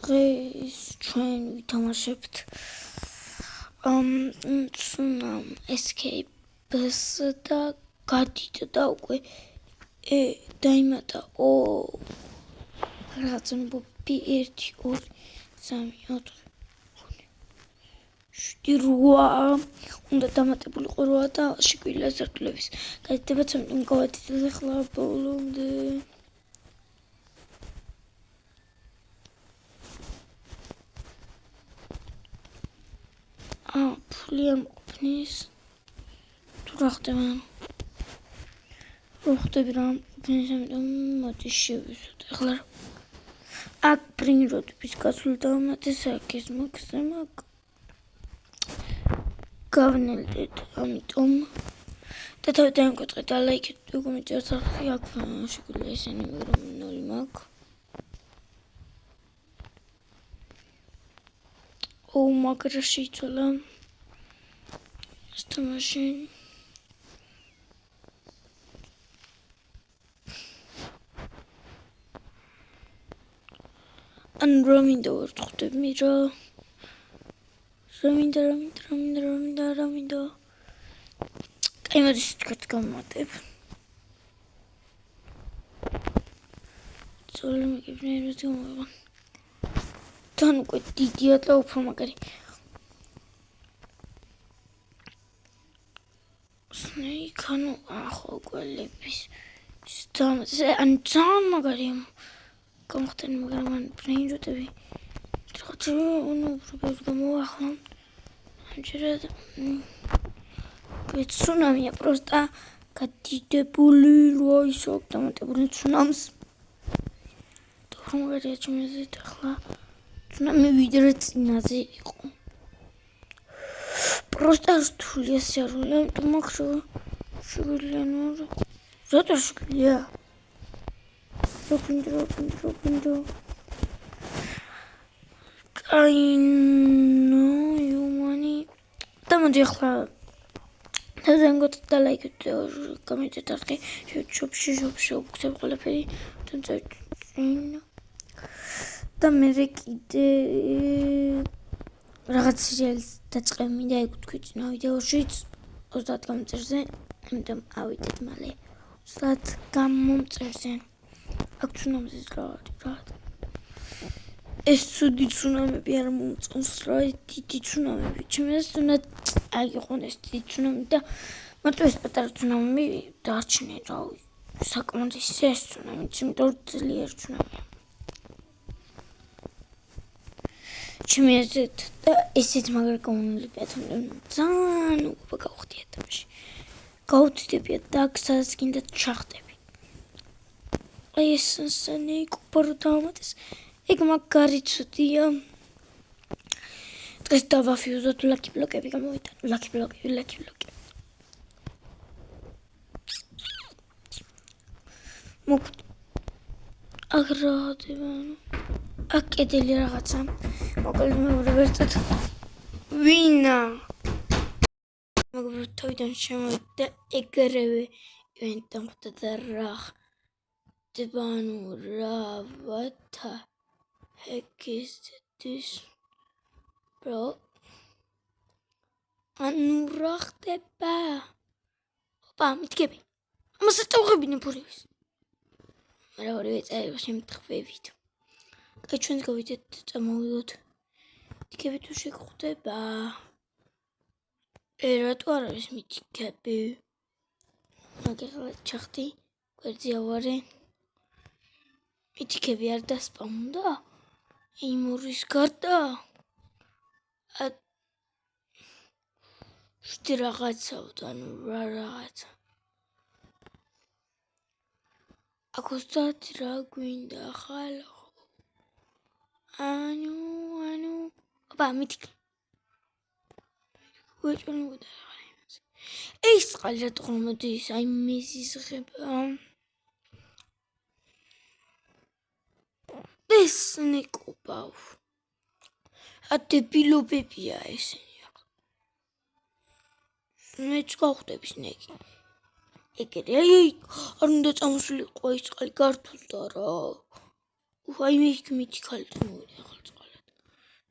დღეს ჩვენ ვითამაშებთ Tsunami Escapes და გადიდა უკვე დაიმატა რაღაცნაირად 1 2 3 4 7 უნდა დამატებულიყო 8 და შეგვიძლია სართულების გადიდება 13 გავადიდეთ ახლა ბოლომდე ფული არ მყოფნის თუ რა ხდება რო ხდები რა მყოფნის ამიტომ მოდი შევიზოთ ახლა აქ პრინროდების გასვლა დავამატეს აქ ეს მაქსიმუმ გავნელდეთ ამიტომ და თავი დაიმკვეთრეთ და ლაიქეთ თუ კომენტარს ახლა აქ შეგვიძლია ისინი მაგრამ 0 მაქვს მაგრა შეიცვალა ეს თამაში ან რამინდა ვარ ხვდები რა რამინდა აი მოდი თქვით გამოვატებ ზოლი მიგებნე რა თქმა თან უკვე დიდია და უფრო მაგარი სნეიკანო ახო გველების ან ძალიან მაგარია გამხდენი მაგრამ ან პრინჯუტები რაღაცა უფრო გამოახლა ამჯერად Tsunami просто გადიდებული რა ისო დამატებული Tsunami-ს თორმაგარია ჩემზეთ ახლა Tsunami ვიდრე წინაზე იყო просто რთულია სიარული ამიტომ ახლა შეგვიძლია რატო შეგვიძლია რომინდო კაინო იუმანი და მოდი ახლა დაგეგმოთ და ლაიქეთ კომენტარით არხი YouTube-ში შევხვდები ყველაფერი და მე კიდე რაღაც სერიალის დაწყება მინდა ეგ თქვი წინა ვიდეოშიც 30 გამომწერზე ამიტომ ავიდეთ მალე 30 გამომწერზე აქ Tsunami-ს რა ეს ცუდი Tsunami-ები არ მომწონს რა დიდი Tsunami-ები ჩემს უნდა აი ყონეს დიდი Tsunami და მარტო ეს პატარა Tsunami დარჩნენ რა საკმაოდ ეს Tsunami იმიტომ ძლიერ Tsunami ჩემს და ესეც მაგრამ გამონლიფია თუმცა ძალიან უკვე გავხდიათ თამაში გავდიდებია და აქსაც კიდე ჩახდები აი ეს სანეიკო პორტამატის ეგ მაგარი ცუდია დღეს დავაფიუზოთ ლაკი ბლოკები გამოვიდა ლაკი ბლოკები მოკლედ აგრადებან აქ კედელი რაღაცა მოკლედ მეორე ვერტად ვინა მაგრამ თავიდან შემოვიდა ეგრევე ივენტი და რა დებანუ რა ვათა ჰეკის ბრო ანუ რა ხდება ოპა მითქები ამას წავღებინე ფურის მაგრამ ორივე წაიღო შემთხვევით აი ჩვენ გავიდეთ წამოვიდოთ მითქები თუ შეგხვდება რატო არ არის მითქები მაგერა ჩახდი გვერდზე ავარე მითქები არ დასპაუნდა იმურის გარდა შტი რაღაცავდან რა რაღაცა აკოსტად რა გვინდა ხალხო ანუ აბა მითქ ვეჭუნუდა ეს წყალი რა თქმა უნდა ის აი მეზის ღება ეს ნიკობავ ადებილობებია ესენი მეც გავხდები სნეიკი ეგრე აი არ უნდა წამოსულიყო ის წყალი გართულდა რა აი მე მითქალი მოვიდა ახლა წყალი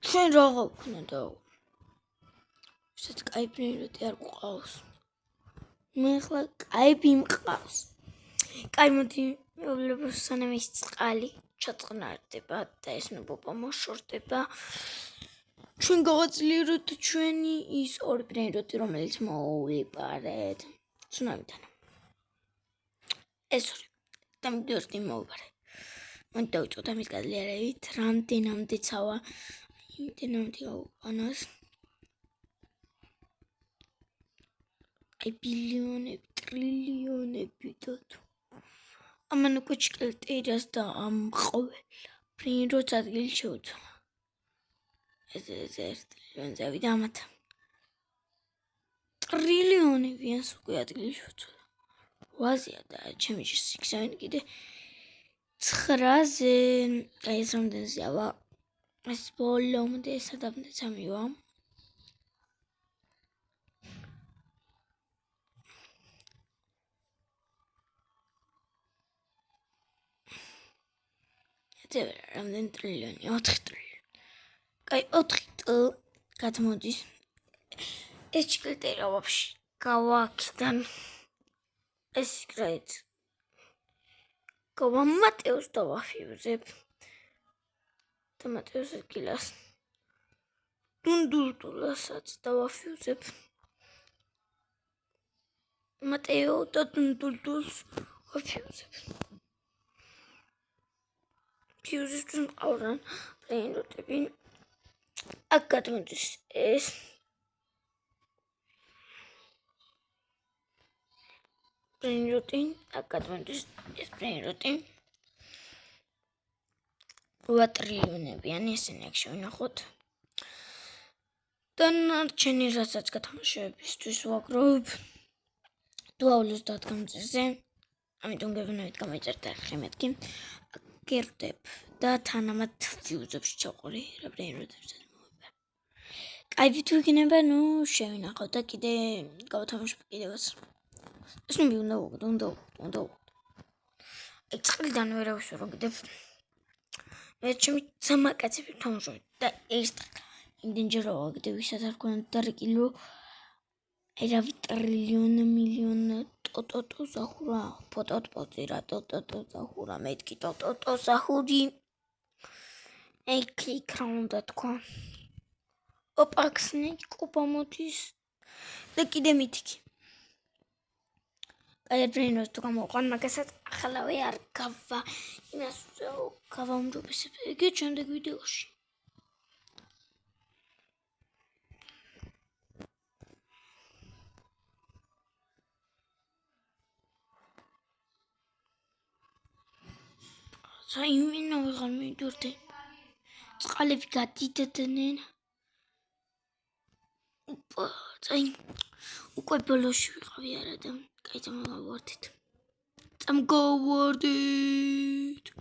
ჩვენ რაღა ვქნა და ვისაც კაი პრიორიტეტი არ გვყავს. მე ახლა კაი მყავს. კაი მოდი მეუბნებოს სანამ ის წყალი ჩაწყნარდება და ეს ნებობა მოშორდება. ჩვენ გავაძლიეროთ ჩვენი ის ორი პრიორიტეტი, რომელიც მოვიპარეთ ცუნამიდან. ეს ორი და მივდივართ მოვიპარე. მან დავიწყოთ ამის გაძლიერებით, რამდენამდე ცავა, იმდენამდე ავყანოს. აი ბილიონები, ტრილიონები და თუ ამან უკვე ჭკელტირას და ამ ყოველ პრინროც ადგილი შეუცვალა. ეს 1 ტრილიონზე ავიდა ამათ. ტრილიონებიანს უკვე ადგილი შეუცვალა. 8-ზეა და ჩემი სიქსავენი კიდე 9-ზე. აი ეს რამდენზე ავა. ეს ბოლომდე სადამდე სამივა. რამდენი ტრილიონი? 4 ტრილიონი. კაი 4 გადმოდის. ეს ჭკელტირა ვაფშე გავაკიდან. ეს კრაიც. გავამატეოს და ვაფიუზებ. და მატეოს გილას. დუნდულდულასაც და ვაფიუზებ. მატეო და დუნდულდულს ვაფიუზებ. ფიუზისთვის მყავდან პრიორიტეტები. აქ გადმოდის ეს. პრიორიტეტი, აქ გადმოდის ეს პრიორიტეტი. 8 ტრილიონებიანი ესენი აქ შევინახოთ. და ნარჩენი რასაც გათამაშებისთვის ვაგროვებ. დუალუს დადგამწირზე. ამიტომ გეუბნებით გამოიწერთ ახლა მეთქი. გერდებ და თანამად ფიუზებს ჩაყური რა პრიორიტეტებს მოვიპარე. კაი ვიქნება, ნუ შევინახოთ და კიდე გავთამაშებ კიდევაც. ეს მე უნდა. აი წყლიდან ვერ ავისვრო კიდევ. მე ჩემი სამაკაცები თამაშობ და ეს იმდენჯერაა კიდე ვისაც არ გქონდა დარეკილო. აი რა ტრილიონი მილიონი ტოტო ზახურა ფოტოტპოწი რა ტოტო ზახურა მეთქი ტოტო ზახური აი კლიკ რა უნდა თქვა ოპაქსნი კუპა მოდის და კიდე მითქი აი ბრინოს თუ გამოყვან მაგასაც ახალავე არ გავა იმას გავაუმჯობესებ ეგ შემდეგ ვიდეოში საიმენო ვიღარ მიდურდე წყალები გადიდდნენ წაი უკვე ბოლოში ვიყავი არა და კაი წამგვარდით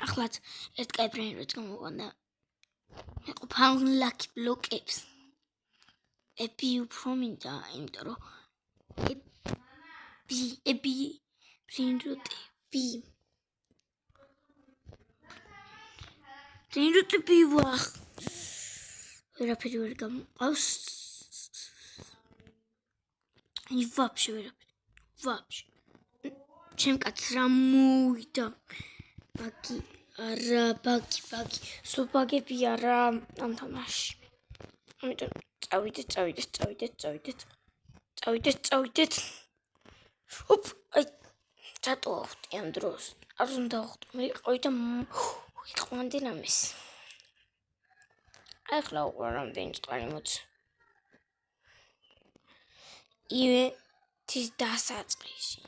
ახლაც ერთ კაი პრინროც გამოყვანდა მეყოფა ლაკი ბლოკებს ები უფრო მინდა იმიტომ რომ ები პრინროტები პრინროტები ვახ ვერაფერი ვერ გამყავს აი ვაფშე ვერაფერი ვაფშე ჩემ კაცს რა მოვიდა ბაგი არა ბაგი სულ ბაგები არა ამ თამაში ამიტომ წავიდეთ ოპ აი რატო ახტი ამ დროს არ უნდა ახტო მე ყავი და ვიყვანდი რამეს ახლა უკვე რამდენი წყალი მოც ივენთის დასაწყისი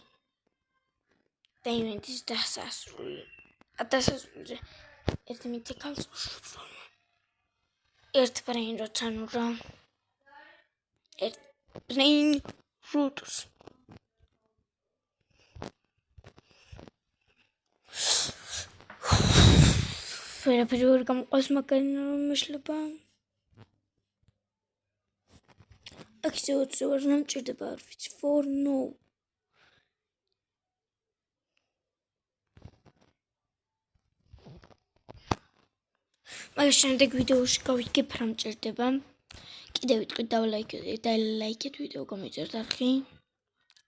და ივენთის დასასრულზე ერთი მითიკალს უშუძრონა ერთ ბრეინ როცანურა ერთ ბრეინ რუტს ვერაფერი ვერ გამყავს მაგარი მეშლება აქ ისე ვერ დამჭირდება არ ვიცი ფორნო მაგის შემდეგ ვიდეოში გავიგებ რა მჭირდება. კიდევ ვიტყვით დალაიქეთ ვიდეო გამოიწერთ არხი.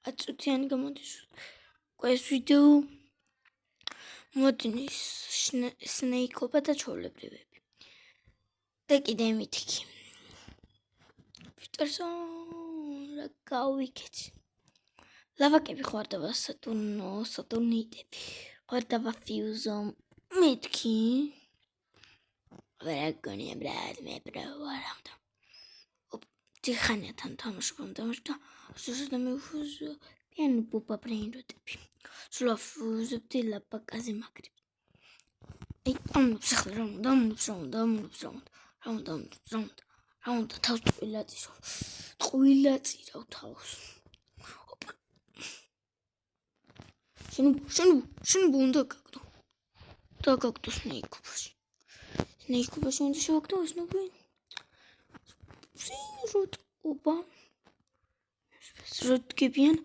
10 წუთიანი გამოდის ეს ვიდეო. მოდინის სნეიკობა და ჩვეულებრივები. და კიდე მითიქი. პიტერსონ რა გავიქეთ. ლავაკები ხვარდავა სატურნიდები. ხვარდავა ფიუზო მითქი. ვერა გონია ბრად მე ბრავალამდა. დიხანიათან თამაშობდა და სულ მევუზო პიანო ბუბა ბრენდები. სულ ვუზებდი ლაპაკაზე მაგრები. აი ამობს ახლა რა უნდა თავს ტყუილაწი რა თავს. შენ უნდა გაგდო. და გაგდო სნეიკობაში. სნეიკობაში უნდა შევაგდო ეს ნობი. Опа. Ротгебиан.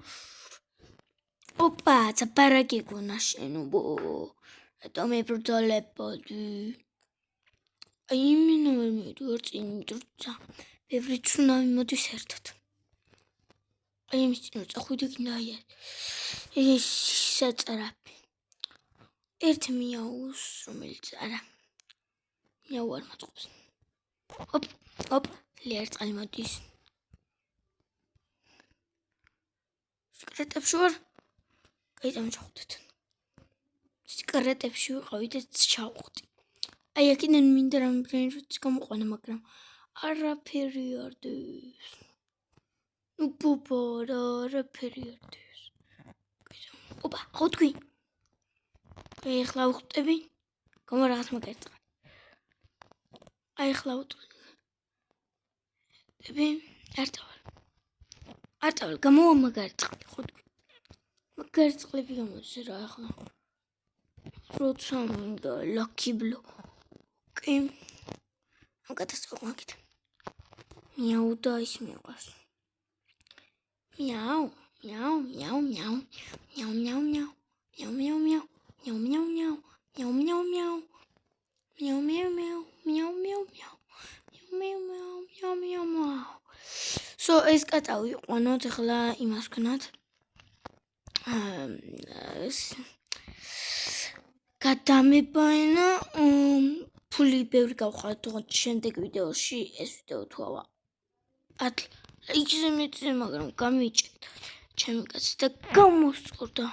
Опа, запараги гонашенобо. Это მე ბრძოლებოდი. აი იმენა ვერ მივიდოარ წინ დროცა. ბევრი ცუნამი მოდის ერთად. აი იმის წინ წახვიდე კიდე ეს საწარაფი. ერთ მიაუს რომელიც არა. მიაუ არ მაწყობს. Hop. ლიერწყალი მოდის. სიკრეტებში ვარ. გაიწამჩავდეთ. სიკრეტებში ვიყავით და ჩავხვდი. აი აქედან მინდა რამე ბრენდს გამოყვანა, მაგრამ არაფერი არ დეს. ნუ ბუბა არაფერი არ დეს. ოპა, ხო თქვი. აი ახლა ვხვდები. გამო რაღაც მაგერწყალი. აი ახლა ვხვდები. არტავალ გამოვა მაგარწყალი ხო მაგარწყლები გამოდის რა ახლა როცა მინდა ლაკი ბლოკი მაგათასწორ მაგით მიაუ და ის მიყვარს მიაუ So ეს კატა ვიყვანოთ ახლა იმას ვქნათ. გადამებაენა ფული ბევრი გავხართ თუმცა შემდეგ ვიდეოში ეს ვიდეო თუ ავა 10 ლაიქზე მეწე მაგრამ გამიჭერთ ჩემი კაცი და გამოსწორდა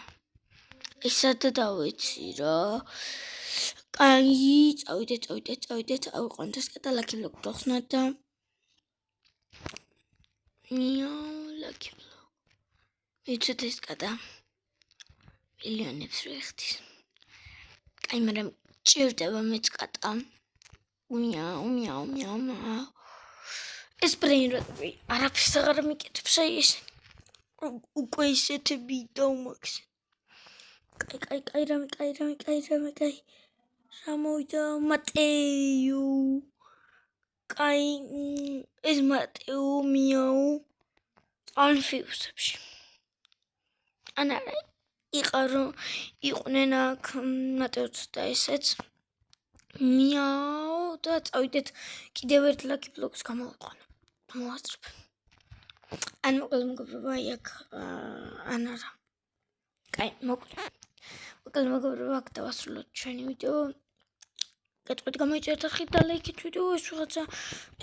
ეს სადა დავეცი რა კაი წავიდეთ ავიყვანთ ეს კატა ლაკი ბლოკ დავხსნათ და ლაკი ბლოკ ვიცით ეს კატა მილიონებს რო ეხდის კაი მაგრამ ჭირდება მეც კატა მიაუ ეს ბრენდები არაფერს აღარ მიკეთებს აი ეს უკვე ისეთები დავმაქს კაი რა მოვიდა მატეო კაი ეს მატეო მიაუ ანფიუსებში ანა იყვნენ აქ მატეოც და ესეც მიაუ და წავიდეთ კიდევ ერთ ლაკი ბლოკს გამოვიყვანო მოასწრებ ან მოგება იქ ან არა კაი მოგება აქ დავასრულოთ ჩვენი ვიდეო გეტყვით გამოიწერთ ახლა და ლაიქით ვიდეო ეს რაღაცა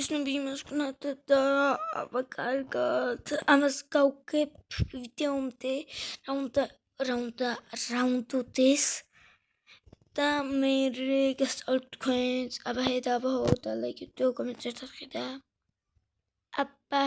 ეს ნები იმას ვქნათ და აბა კარგად ამას გავგებ ვიდეომდე რაუნდოდეს და მე გასწავლთ თქვენს აბა და ლაიქით ვიდეო გამოიწერთ ახლა და აბა